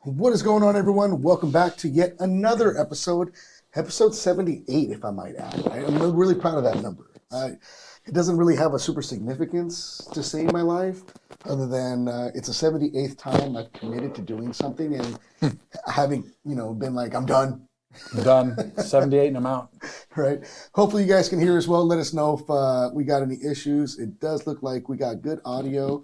What is going on, everyone? Welcome back to yet another episode 78, if I might add. I'm really proud of that number. It doesn't really have a super significance to say in my life, other than it's the 78th time I've committed to doing something and having, been like, I'm done. I'm done. 78 and I'm out. Right. Hopefully you guys can hear as well. Let us know if we got any issues. It does look like we got good audio.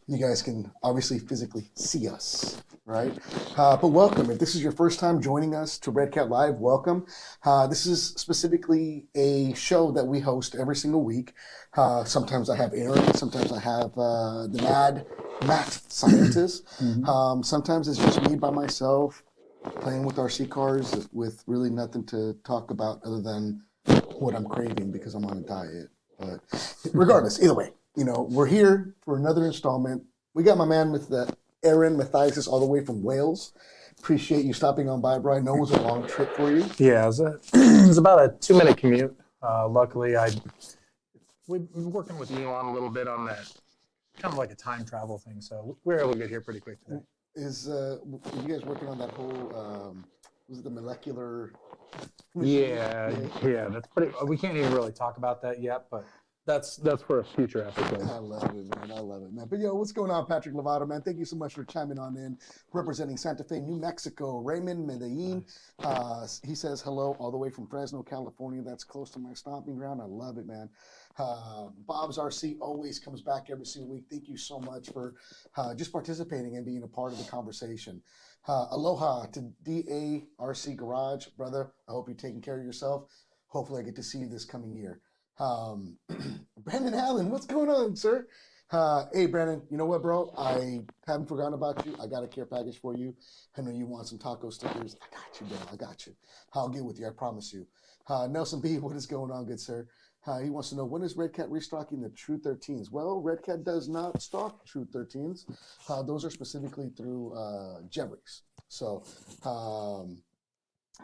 You guys can obviously physically see us, right? But welcome. If this is your first time joining us to Redcat Live, welcome. This is specifically a show that we host every single week. Sometimes I have Aaron. Sometimes I have the Matt scientist. Sometimes it's just me by myself, playing with RC cars with really nothing to talk about other than what I'm craving because I'm on a diet. But regardless, either way, we're here for another installment. We got my man with the Aaron Mathias all the way from Wales. Appreciate you stopping on by, Brian. No, it was a long trip for you. Yeah, it was about a 2-minute commute. Luckily, we've been working with Elon a little bit on that, kind of like a time travel thing, so we were able to get here pretty quick today. Were you guys working on that whole, was it the molecular? Yeah, that's pretty. We can't even really talk about that yet, but that's for a future episode. I love it, man. But what's going on, Patrick Lovato, man? Thank you so much for chiming on in, representing Santa Fe, New Mexico. Raymond Medellin, he says hello all the way from Fresno, California. That's close to my stomping ground. I love it, man. Bob's RC always comes back every single week. Thank you so much for just participating and being a part of the conversation. Aloha to DA RC Garage, brother. I hope you're taking care of yourself. Hopefully I get to see you this coming year. Brandon Allen, what's going on, sir? Hey, Brandon, you know what, bro? I haven't forgotten about you. I got a care package for you. I know you want some taco stickers. I got you, bro. I got you. I'll get with you. I promise you. Nelson B, what is going on, good sir? He wants to know, when is Redcat restocking the True 13s? Well, Redcat does not stock True 13s. Those are specifically through Jeffries. So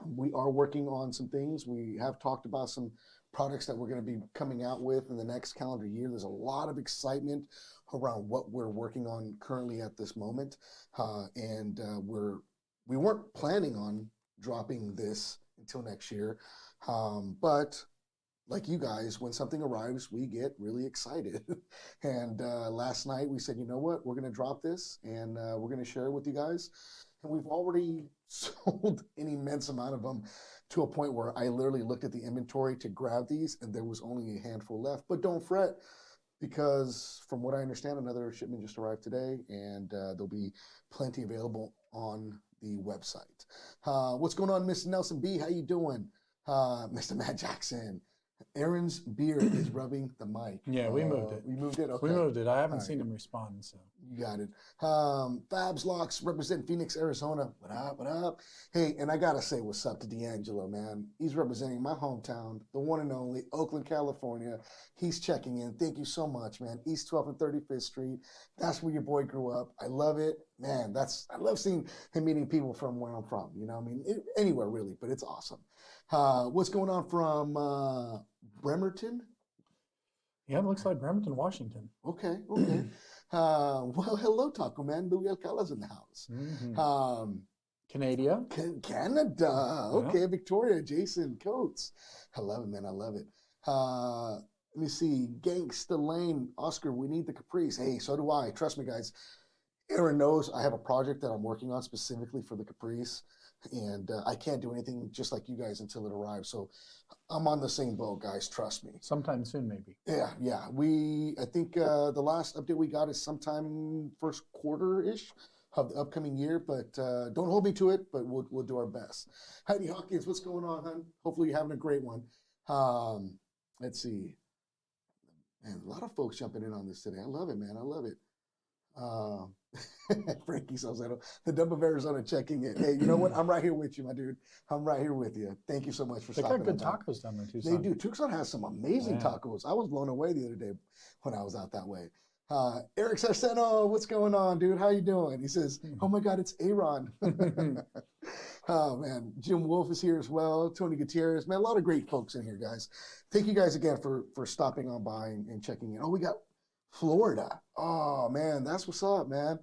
we are working on some things. We have talked about some products that we're going to be coming out with in the next calendar year. There's a lot of excitement around what we're working on currently at this moment. We weren't planning on dropping this until next year. But like you guys, when something arrives, we get really excited. And last night we said, you know what, we're going to drop this and we're going to share it with you guys. And we've already sold an immense amount of them to a point where I literally looked at the inventory to grab these and there was only a handful left. But don't fret, because from what I understand, another shipment just arrived today and there'll be plenty available on the website. What's going on, Mr. Nelson B? How you doing? Mr. Matt Jackson. Aaron's beard is rubbing the mic. Yeah, we moved it. We moved it? Okay. We moved it. I haven't seen him respond, so. You got it. Fabs Locks represent Phoenix, Arizona. What up, what up? Hey, and I got to say what's up to D'Angelo, man. He's representing my hometown, the one and only Oakland, California. He's checking in. Thank you so much, man. East 12th and 35th Street. That's where your boy grew up. I love it. Man, I love seeing him meeting people from where I'm from. Anywhere really, but it's awesome. What's going on from Bremerton? Yeah, it looks like Bremerton, Washington. Okay. Well, hello, Taco Man. Louis Alcala's in the house. Canada. Canada. Okay, Yeah. Victoria, Jason Coates. I love it, man. I love it. Let me see. Gangsta Lane, Oscar, we need the Caprice. Hey, so do I. Trust me, guys. Aaron knows I have a project that I'm working on specifically for the Caprice. And I can't do anything just like you guys until it arrives. So I'm on the same boat, guys. Trust me. Sometime soon, maybe. Yeah. I think the last update we got is sometime first quarter-ish of the upcoming year. But don't hold me to it, but we'll do our best. Heidi Hawkins, what's going on, hon? Hopefully you're having a great one. Let's see. Man, a lot of folks jumping in on this today. I love it, man. I love it. Frankie Salcedo, the Dump of Arizona checking in. Hey, you know what? I'm right here with you, my dude. I'm right here with you. Thank you so much for stopping. They got good tacos down there, Tucson. They do. Tucson has some amazing tacos. I was blown away the other day when I was out that way. Eric Sarceno, what's going on, dude? How you doing? He says, oh my God, it's Aaron. Oh, man. Jim Wolf is here as well. Tony Gutierrez. Man, a lot of great folks in here, guys. Thank you guys again for stopping on by and checking in. Oh, we got Florida. Oh, man, that's what's up, man.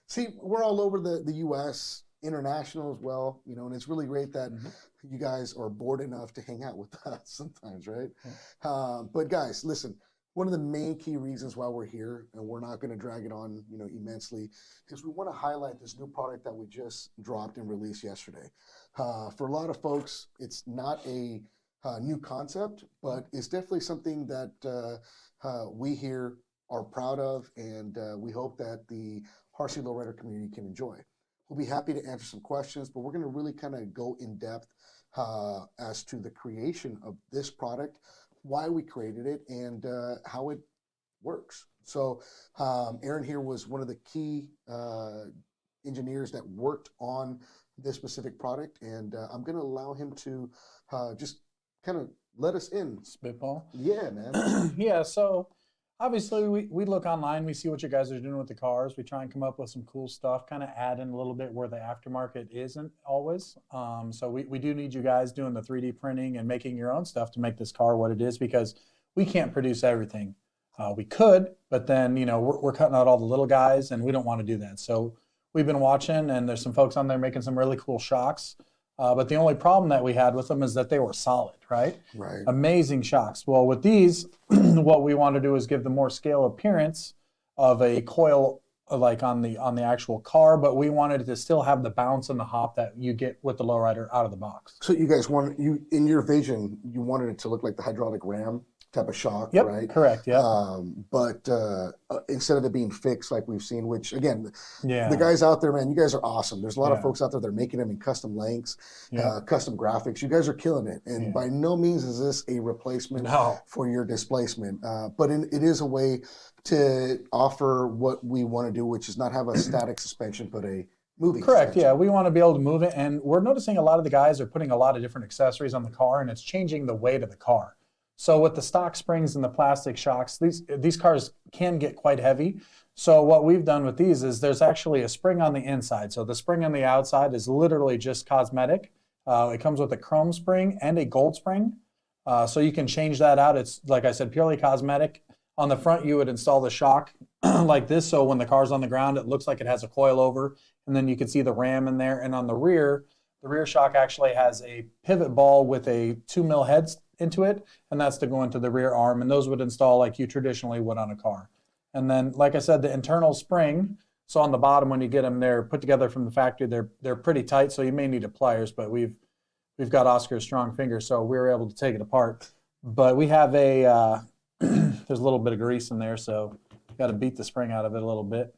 See, we're all over the U.S. international as well, and it's really great that you guys are bored enough to hang out with us sometimes, right? But guys, listen, one of the main key reasons why we're here, and we're not going to drag it on, immensely, is we want to highlight this new product that we just dropped and released yesterday. For a lot of folks, it's not a new concept, but it's definitely something that we here are proud of, and we hope that the RC Lowrider community can enjoy. We'll be happy to answer some questions, but we're going to really kind of go in depth as to the creation of this product, why we created it, and how it works. So Aaron here was one of the key engineers that worked on this specific product, and I'm going to allow him to just kind of let us in. Spitball? Yeah, man. Yeah, so obviously we look online, we see what you guys are doing with the cars, we try and come up with some cool stuff, kind of add in a little bit where the aftermarket isn't always. So we do need you guys doing the 3D printing and making your own stuff to make this car what it is, because we can't produce everything. We could, but then we're cutting out all the little guys, and we don't want to do that. So we've been watching, and there's some folks on there making some really cool shocks. But the only problem that we had with them is that they were solid, right? Right. Amazing shocks. Well, with these, what we want to do is give them more scale appearance of a coil, like on the actual car, but we wanted to still have the bounce and the hop that you get with the Lowrider out of the box. So you guys in your vision, you wanted it to look like the hydraulic ram type of shock, Yep, right? correct, yeah. But instead of it being fixed like we've seen, which again, Yeah. the guys out there, man, you guys are awesome. There's a lot of Yeah. folks out there that are making them in custom lengths, Yeah. custom graphics. You guys are killing it. And Yeah. by no means is this a replacement No. for your displacement, but it is a way to offer what we want to do, which is not have a static suspension, but a moving Correct, suspension. yeah. We want to be able to move it, and we're noticing a lot of the guys are putting a lot of different accessories on the car, and it's changing the weight of the car. So with the stock springs and the plastic shocks, these cars can get quite heavy. So what we've done with these is there's actually a spring on the inside. So the spring on the outside is literally just cosmetic. It comes with a chrome spring and a gold spring. So you can change that out. It's, like I said, purely cosmetic. On the front, you would install the shock like this. So when the car's on the ground, it looks like it has a coil over. And then you can see the ram in there. And on the rear shock actually has a pivot ball with a 2mm head into it, and that's to go into the rear arm, and those would install like you traditionally would on a car. And then, like I said, the internal spring, so on the bottom when you get them, they're put together from the factory, they're pretty tight, so you may need a pliers, but we've got Oscar's strong fingers, so we were able to take it apart. But we have a there's a little bit of grease in there, so you got to beat the spring out of it a little bit.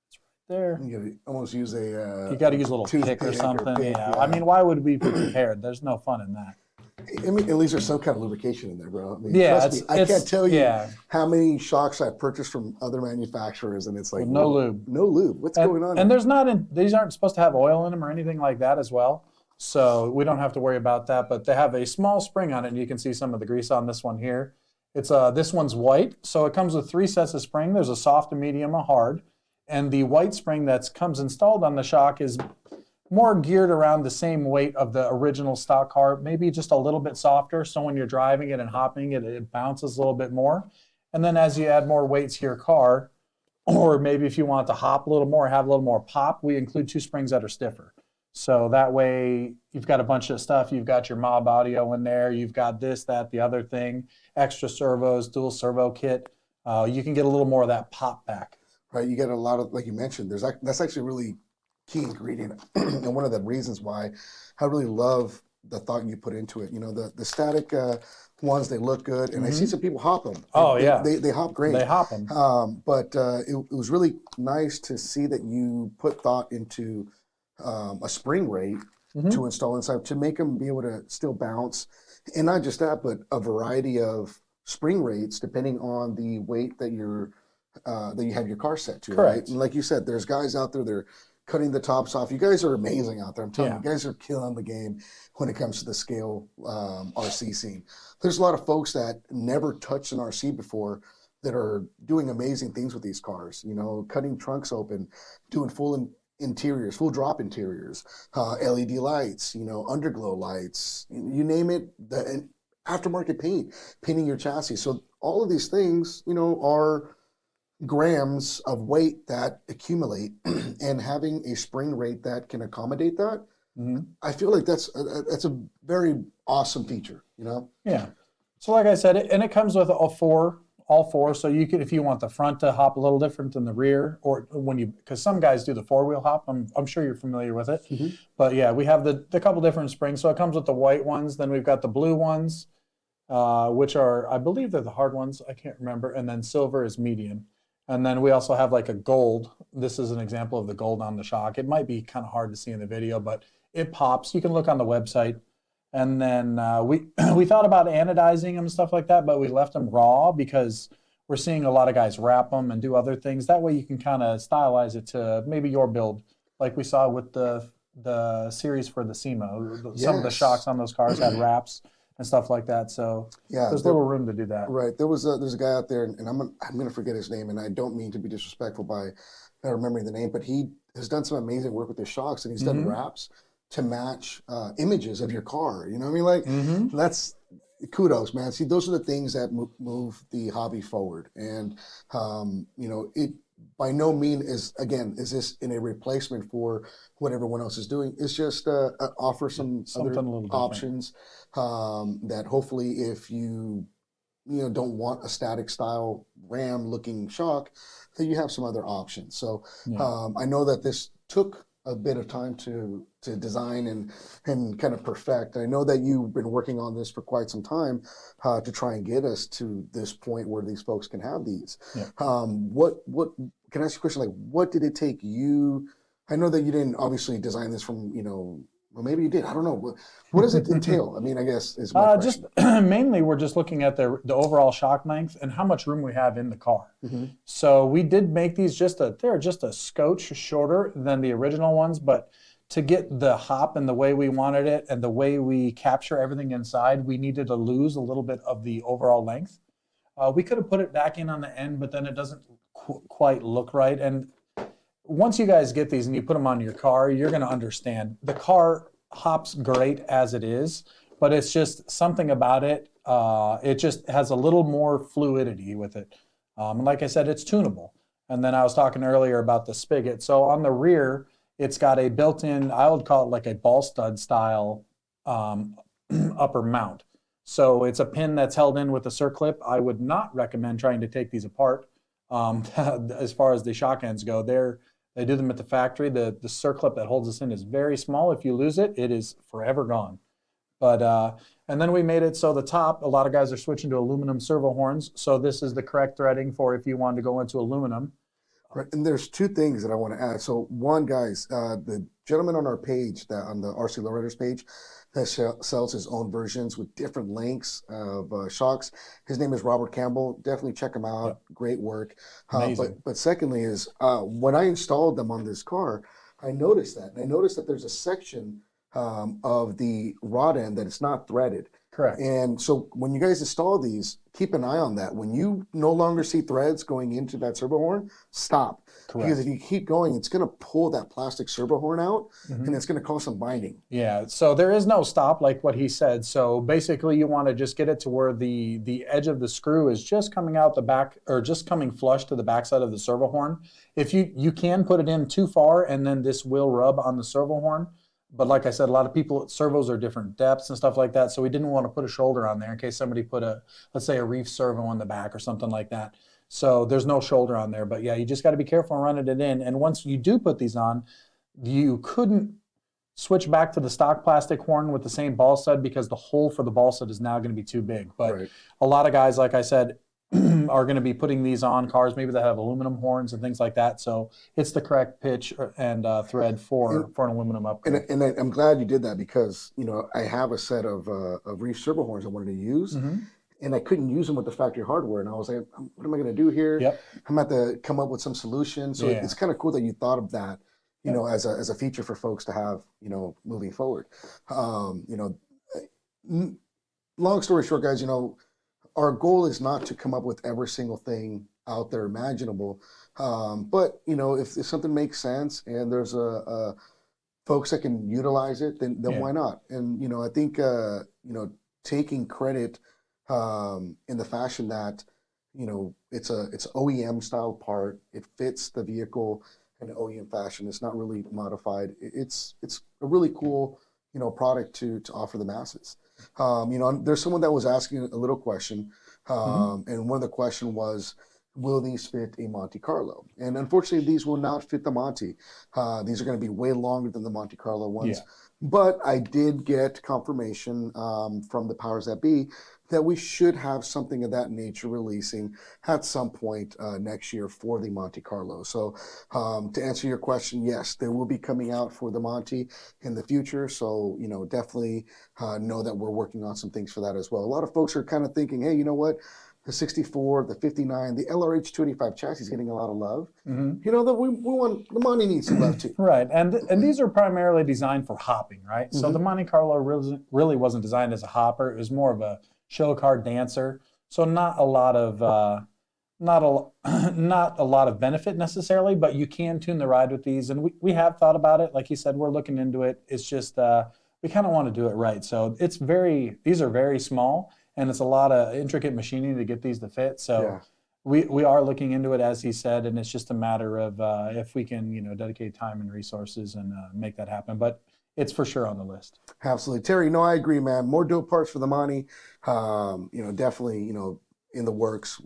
It's right there. You gotta almost use a You got to use a little pick or something. Yeah. I mean, why would we be prepared? There's no fun in that. I mean, at least there's some kind of lubrication in there, bro. I mean, Yeah, trust me, I can't tell you yeah. how many shocks I've purchased from other manufacturers, and it's like With no lube. No lube. What's going on? And these aren't supposed to have oil in them or anything like that as well. So we don't have to worry about that. But they have a small spring on it, and you can see some of the grease on this one here. It's this one's white, so it comes with 3 sets of spring. There's a soft, a medium, a hard, and the white spring that comes installed on the shock is more geared around the same weight of the original stock car, maybe just a little bit softer, so when you're driving it and hopping it, it bounces a little bit more. And then as you add more weights to your car, or maybe if you want to hop a little more, have a little more pop, we include 2 springs that are stiffer. So that way you've got a bunch of stuff. You've got your mob audio in there. You've got this, that, the other thing, extra servos, dual servo kit. You can get a little more of that pop back. Right, you get a lot of, like you mentioned, that's actually really key ingredient, and one of the reasons why I really love the thought you put into it. The static ones, they look good, and I see some people hop them. They hop great. They hop them. But it was really nice to see that you put thought into a spring rate to install inside to make them be able to still bounce, and not just that, but a variety of spring rates depending on the weight that you have your car set to. Correct. Right, and like you said, there's guys out there, they're cutting the tops off. You guys are amazing out there. I'm telling you, you guys are killing the game when it comes to the scale RC scene. There's a lot of folks that never touched an RC before that are doing amazing things with these cars, cutting trunks open, doing full interiors, full drop interiors, LED lights, underglow lights, you name it, and aftermarket painting your chassis. So all of these things, are grams of weight that accumulate and having a spring rate that can accommodate that, I feel like that's a very awesome feature, you know? Yeah. So like I said, and it comes with all four. So you could, if you want the front to hop a little different than the rear, or when you, because some guys do the four-wheel hop. I'm sure you're familiar with it. But yeah, we have the couple different springs. So it comes with the white ones. Then we've got the blue ones, which are, I believe they're the hard ones. I can't remember. And then silver is medium. And then we also have like a gold. This is an example of the gold on the shock. It might be kind of hard to see in the video, but it pops. You can look on the website. And then we thought about anodizing them and stuff like that, but we left them raw because we're seeing a lot of guys wrap them and do other things. That way you can kind of stylize it to maybe your build, like we saw with the series for the SEMA. Some of the shocks on those cars had wraps and stuff like that. So there's little room to do that. Right. There's a guy out there, and I'm gonna forget his name, and I don't mean to be disrespectful by not remembering the name, but he has done some amazing work with his shocks, and he's done wraps to match images of your car. You know what I mean? Like that's kudos, man. See, those are the things that move the hobby forward. And you know, it by no means is this in a replacement for what everyone else is doing. It's just offer some other options that hopefully, if you don't want a static style Ram looking shock, that you have some other options. So I know that this took a bit of time to design and kind of perfect. I know that you've been working on this for quite some time to try and get us to this point where these folks can have these. What can I ask you a question? Like, what did it take you? I know that you didn't obviously design this from, well, maybe you did. I don't know. What does it entail? I mean, I guess is my question. Just mainly we're just looking at the overall shock length and how much room we have in the car. So we did make these they're just a scotch shorter than the original ones, but to get the hop and the way we wanted it and the way we capture everything inside, we needed to lose a little bit of the overall length. We could have put it back in on the end, but then it doesn't quite look right. And once you guys get these and you put them on your car, you're going to understand. The car hops great as it is, but it's just something about it. It just has a little more fluidity with it. And like I said, it's tunable. And then I was talking earlier about the spigot. So on the rear, it's got a built-in, I would call it like a ball stud style upper mount. So it's a pin that's held in with a circlip. I would not recommend trying to take these apart. As far as the shock ends go, they do them at the factory. The circlip that holds this in is very small. If you lose it, it is forever gone. But and then we made it so the top, a lot of guys are switching to aluminum servo horns. So this is the correct threading for if you wanted to go into aluminum. Right, and there's two things that I want to add. So one, guys, the gentleman on our page, on the RC Lowriders page, that sells his own versions with different lengths of shocks. His name is Robert Campbell. Definitely check him out. Great work. But secondly is when I installed them on this car, I noticed that. And I noticed that there's a section of the rod end that it's not threaded. Correct. And so when you guys install these, keep an eye on that. When you no longer see threads going into that servo horn, stop. Correct. Because if you keep going, it's going to pull that plastic servo horn out, and it's going to cause some binding. Yeah, so there is no stop like what he said. So basically you want to just get it to where the edge of the screw is just coming out the back, or just coming flush to the backside of the servo horn. If you can put it in too far, and then this will rub on the servo horn. But like I said, a lot of people, servos are different depths and stuff like that. So we didn't want to put a shoulder on there in case somebody put let's say a reef servo on the back or something like that. So there's no shoulder on there. But yeah, you just got to be careful running it in. And once you do put these on, you couldn't switch back to the stock plastic horn with the same ball stud because the hole for the ball stud is now going to be too big. But a lot of guys, like I said, are going to be putting these on cars, maybe that have aluminum horns and things like that. So it's the correct pitch and thread for an aluminum upgrade. And I'm glad you did that because, I have a set of reef servo horns I wanted to use. And I couldn't use them with the factory hardware. And I was like, what am I going to do here? I'm going to have to come up with some solution. So it's kind of cool that you thought of that, as a feature for folks to have, moving forward. Long story short, guys, our goal is not to come up with every single thing out there imaginable. But, if something makes sense and there's folks that can utilize it, then why not? And, I think, taking credit in the fashion that, it's OEM style part. It fits the vehicle in an OEM fashion. It's not really modified. It's a really cool, product to offer the masses. There's someone that was asking a little question, and one of the question was, will these fit a Monte Carlo? And unfortunately, these will not fit the Monte. These are going to be way longer than the Monte Carlo ones. Yeah. But I did get confirmation from the powers that be that we should have something of that nature releasing at some point next year for the Monte Carlo. So to answer your question, yes, they will be coming out for the Monte in the future. So, definitely know that we're working on some things for that as well. A lot of folks are kind of thinking, hey, you know what? The 64, the 59, the LRH 285 chassis is getting a lot of love. Mm-hmm. That we want, the Monte needs some love too. Right, and these are primarily designed for hopping, right? So the Monte Carlo really wasn't designed as a hopper. It was more of a show car dancer. So not a lot of not a lot of benefit necessarily, but you can tune the ride with these, and we have thought about it. Like you said, we're looking into it. It's just we kind of want to do it right. So these are very small. And it's a lot of intricate machining to get these to fit. So we are looking into it, as he said, and it's just a matter of if we can, dedicate time and resources and make that happen. But it's for sure on the list. Absolutely. Terry, no, I agree, man. More dope parts for the Monte, definitely, in the works.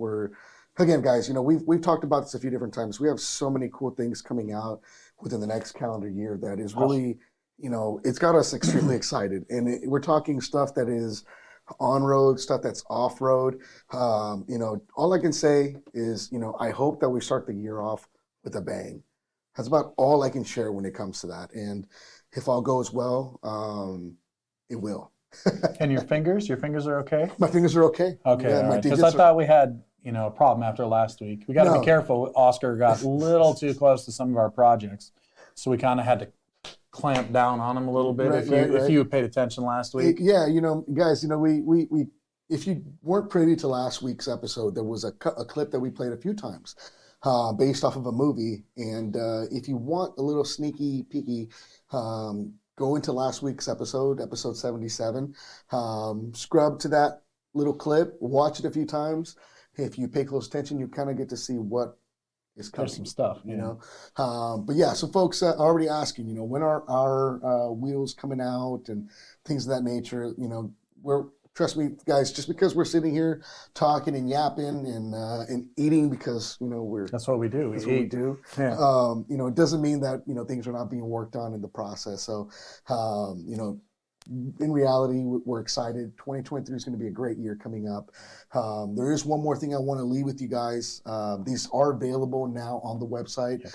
Again, guys, we've talked about this a few different times. We have so many cool things coming out within the next calendar year that is really, it's got us extremely excited. And we're talking stuff that is on-road, stuff that's off-road. All I can say is, I hope that we start the year off with a bang. That's about all I can share when it comes to that. And if all goes well, it will. And your fingers are okay? My fingers are okay. Okay, Yeah, because I thought we had, a problem after last week. We got to be careful. Oscar got a little too close to some of our projects. So we kind of had to clamp down on him a little bit. If you paid attention last week. Yeah, guys, we if you weren't privy to last week's episode, there was a clip that we played a few times based off of a movie. And if you want a little sneaky peeky, go into last week's episode 77, scrub to that little clip, watch it a few times. If you pay close attention, you kind of get to see what is coming. There's some stuff, But yeah, so folks are already asking, when are our wheels coming out and things of that nature. Trust me, guys, just because we're sitting here talking and yapping and eating because, that's what we do. That's what we do. Yeah. It doesn't mean that, things are not being worked on in the process. So, in reality, we're excited. 2023 is going to be a great year coming up. There is one more thing I want to leave with you guys. These are available now on the website.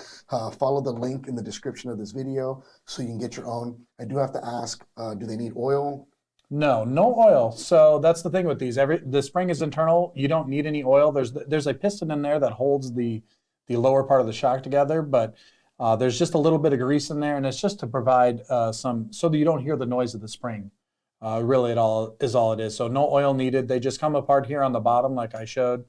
Follow the link in the description of this video so you can get your own. I do have to ask, do they need oil? No oil. So that's the thing with these. The spring is internal. You don't need any oil. There's a piston in there that holds the lower part of the shock together, but there's just a little bit of grease in there, and it's just to provide some, so that you don't hear the noise of the spring. Really, it all it is. So no oil needed. They just come apart here on the bottom, like I showed.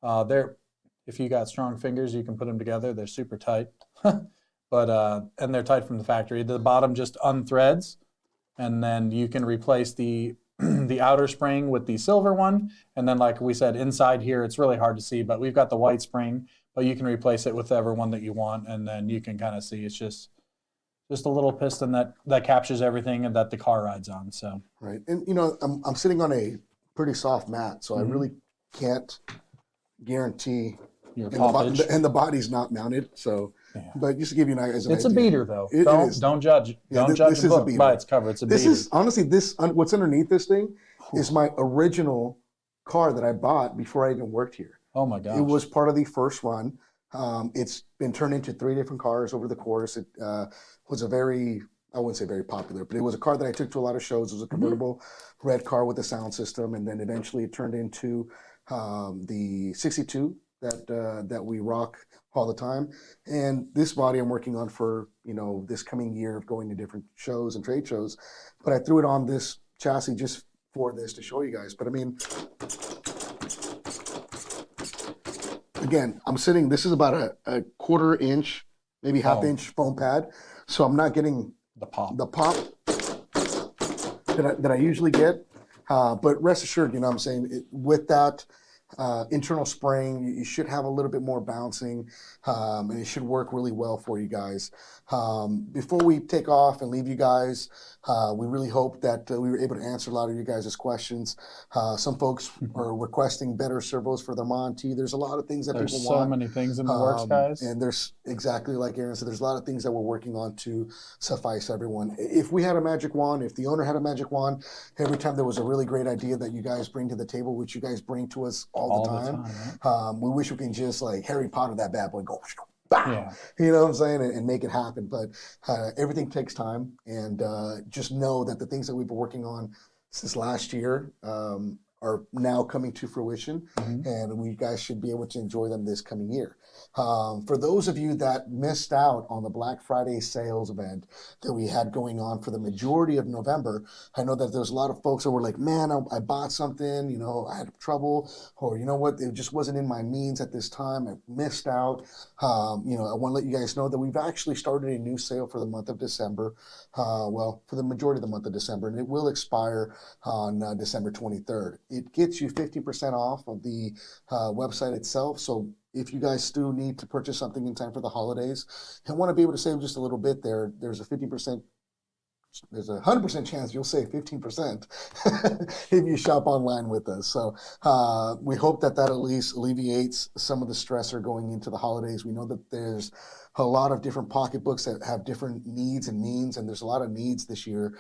If you got strong fingers, you can put them together. They're super tight, but and they're tight from the factory. The bottom just unthreads, and then you can replace the the outer spring with the silver one. And then, like we said, inside here, it's really hard to see, but we've got the white spring. But you can replace it with whatever one that you want, and then you can kind of see it's just a little piston that captures everything and that the car rides on. So right, and I'm sitting on a pretty soft mat, so I really can't guarantee your and the body's not mounted. So, but just to give you an idea, it's a beater though. Don't judge. Yeah, don't judge this a book by its cover. It's a beater. This is honestly what's underneath this thing is my original car that I bought before I even worked here. Oh my gosh. It was part of the first run. It's been turned into 3 different cars over the course. It was I wouldn't say very popular, but it was a car that I took to a lot of shows. It was a convertible red car with a sound system, and then eventually it turned into the 62 that we rock all the time. And this body I'm working on for this coming year of going to different shows and trade shows. But I threw it on this chassis just for this to show you guys. But I mean, again, I'm sitting, this is about a quarter inch, maybe half inch foam pad. So I'm not getting the pop that I usually get. But rest assured, I'm saying with that, internal spring. You should have a little bit more bouncing, and it should work really well for you guys. Before we take off and leave you guys, we really hope that we were able to answer a lot of you guys' questions. Some folks are requesting better servos for their Monty. There's a lot of things that There's people so want. many things in the works, guys. And there's, exactly like Aaron said, there's a lot of things that we're working on to suffice everyone. If we had a magic wand, if the owner had a magic wand, every time there was a really great idea that you guys bring to the table, which you guys bring to us all the time, right? we wish we can just like Harry Potter that bad boy, go, bam, Yeah. you know what I'm saying, and make it happen. But everything takes time, and just know that the things that we've been working on since last year are now coming to fruition, and we guys should be able to enjoy them this coming year. For those of you that missed out on the Black Friday sales event that we had going on for the majority of November, I know that there's a lot of folks that were like, man, I bought something, you know, I had trouble, or you know what, it just wasn't in my means at this time, I missed out. You know, I want to let you guys know that we've actually started a new sale for the month of December, well, for the majority of the month of December, and it will expire on December 23rd. It gets you 50% off of the website itself. So if you guys still need to purchase something in time for the holidays and want to be able to save just a little bit there, there's a 100% chance you'll save 15% if you shop online with us. So we hope that at least alleviates some of the stressor going into the holidays. We know that there's a lot of different pocketbooks that have different needs and means, and there's a lot of needs this year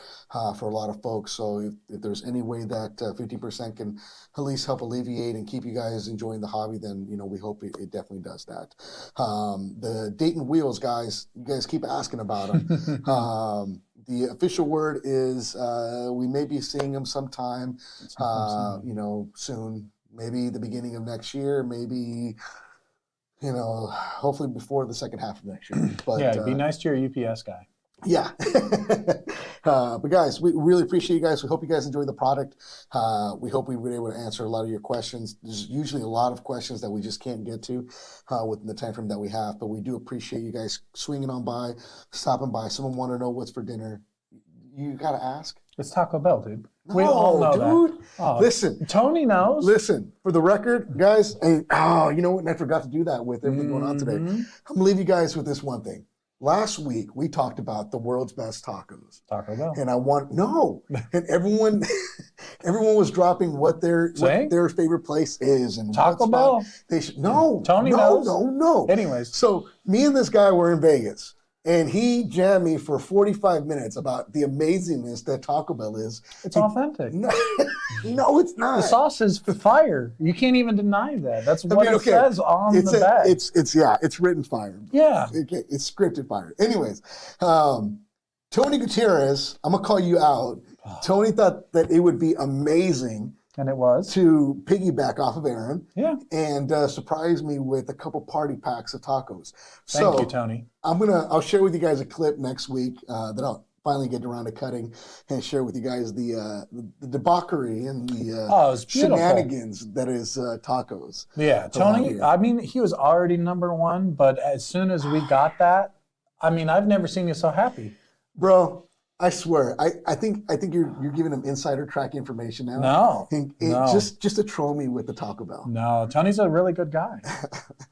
for a lot of folks. So if there's any way that 50% can at least help alleviate and keep you guys enjoying the hobby, then you know we hope it definitely does that. The Dayton wheels, guys, you guys keep asking about them. The official word is we may be seeing them sometime, you know, soon. Maybe the beginning of next year, maybe, you know, hopefully before the second half of next year. But yeah, be nice to your UPS guy. Yeah. But guys, we really appreciate you guys. We hope you guys enjoy the product. We hope we were able to answer a lot of your questions. There's usually a lot of questions that we just can't get to within the time frame that we have, but we do appreciate you guys swinging on by, stopping by. Someone want to know what's for dinner. You got to ask. It's Taco Bell, dude. No, We all know dude. that. Oh, listen. Tony knows. Listen, for the record, guys, and, you know what? And I forgot to do that with everything going on today. I'm going to leave you guys with this one thing. Last week, we talked about the world's best tacos. Taco Bell. And and everyone was dropping what their favorite place is. And Taco Bell? They should, no. Tony knows. No. Anyways. So me and this guy were in Vegas. And he jammed me for 45 minutes about the amazingness that Taco Bell is. It's authentic. No, it's not. The sauce is fire. You can't even deny that. That's what it says on the bag. It's written fire. Yeah. It's scripted fire. Anyways, Tony Gutierrez, I'm going to call you out. Tony thought that it would be amazing. And it was. To piggyback off of Aaron. Yeah. And surprise me with a couple party packs of tacos. Thank you, Tony. I'll share with you guys a clip next week that I'll finally get around to cutting and share with you guys the debauchery and the shenanigans that is tacos. Yeah, Tony, I mean, he was already #1, but as soon as we got that, I mean, I've never seen you so happy. Bro, I swear, I think you're giving him insider track information now. No, no. Just to troll me with the Taco Bell. No, Tony's a really good guy.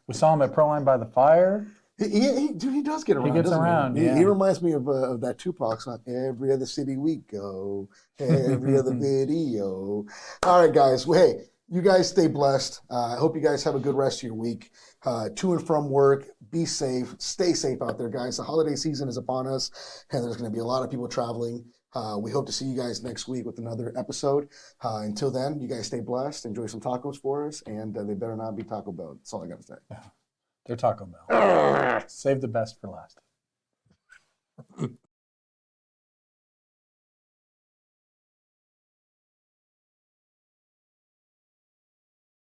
We saw him at Proline by the Fire. Dude, he does get around. He gets around. He? Yeah. He reminds me of that Tupac song. Every other city we go, every other video. All right, guys. Well, hey, you guys stay blessed. I hope you guys have a good rest of your week. To and from work. Be safe. Stay safe out there, guys. The holiday season is upon us, and there's going to be a lot of people traveling. We hope to see you guys next week with another episode. Until then, you guys stay blessed. Enjoy some tacos for us, and they better not be Taco Bell. That's all I got to say. Yeah. They're Taco Bell. Save the best for last.